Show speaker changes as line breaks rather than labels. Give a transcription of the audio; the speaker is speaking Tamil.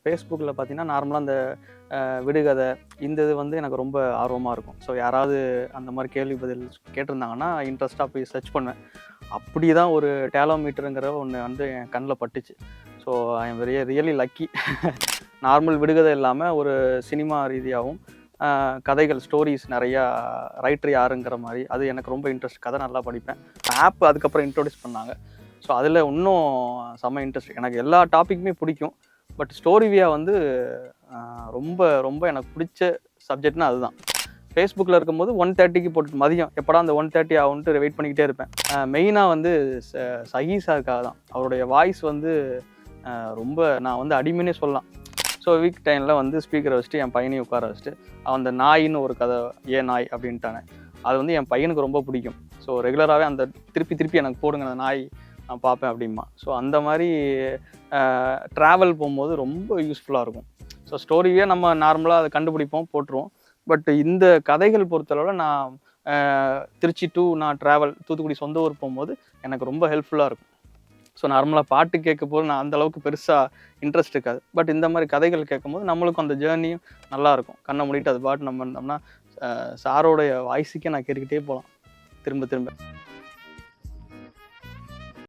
ஃபேஸ்புக்கில் பார்த்தீங்கன்னா நார்மலாக அந்த விடுகதை இந்த இது வந்து எனக்கு ரொம்ப ஆர்வமாக இருக்கும். ஸோ யாராவது அந்த மாதிரி கேள்வி பதில் கேட்டிருந்தாங்கன்னா இன்ட்ரெஸ்ட்டாக போய் சர்ச் பண்ணுவேன். அப்படி தான் ஒரு டேலோமீட்டருங்கிற ஒன்று வந்து என் கண்ணில் பட்டுச்சு. So I am really lucky. Normal விடுகதை இல்லாமல் ஒரு சினிமா ரீதியாகவும் கதைகள் ஸ்டோரிஸ் நிறையா ரைட்டர் யாருங்கிற மாதிரி அது எனக்கு ரொம்ப இன்ட்ரெஸ்ட். கதை நல்லா படிப்பேன். ஆப் அதுக்கப்புறம் இன்ட்ரோடியூஸ் பண்ணாங்க. ஸோ அதில் இன்னும் செம்ம இன்ட்ரெஸ்ட். எனக்கு எல்லா டாப்பிக்குமே பிடிக்கும். பட் ஸ்டோரிவியா வந்து ரொம்ப ரொம்ப எனக்கு பிடிச்ச சப்ஜெக்ட்னா அதுதான். ஃபேஸ்புக்கில் இருக்கும்போது 1:30க்கு போட்டு மதியம் எப்படா அந்த 1:30 ஆகுன்ட்டு வெயிட் பண்ணிக்கிட்டே இருப்பேன். மெயினாக வந்து சஹி சாருக்காக தான். அவருடைய வாய்ஸ் வந்து ரொம்ப நான் வந்து அடிமைனே சொல்லலாம். ஸோ வீக் டைமில் வந்து ஸ்பீக்கரை வச்சுட்டு என் பையனையும் உட்கார வச்சுட்டு அந்த நாயின்னு ஒரு கதை ஏன் நாய் அப்படின்ட்டானே அது வந்து என் பையனுக்கு ரொம்ப பிடிக்கும். ஸோ ரெகுலராகவே அந்த திருப்பி எனக்கு போடுங்க அந்த நாய் நான் பார்ப்பேன் அப்படிமா. ஸோ அந்த மாதிரி ட்ராவல் போகும்போது ரொம்ப யூஸ்ஃபுல்லாக இருக்கும். ஸோ ஸ்டோரியே நம்ம நார்மலாக அதை கண்டுபிடிப்போம் போட்டுருவோம். பட் இந்த கதைகள் பொறுத்தளவில் நான் திருச்சி டு நான் ட்ராவல் தூத்துக்குடி சொந்த ஊர் போகும்போது எனக்கு ரொம்ப ஹெல்ப்ஃபுல்லாக இருக்கும். ஸோ நார்மலாக பாட்டு கேட்க போது நான் அந்தளவுக்கு பெருசாக இன்ட்ரெஸ்ட் இருக்காது. பட் இந்த மாதிரி கதைகள் கேட்கும்போது நம்மளுக்கும் அந்த ஜேர்னியும் நல்லாயிருக்கும். கண்ணை மூடிட்டு அது பாட்டு நம்ம இருந்தோம்னா சாரோடைய வாய்ஸுக்கே நான் கேட்டுக்கிட்டே போகலாம் திரும்ப திரும்ப.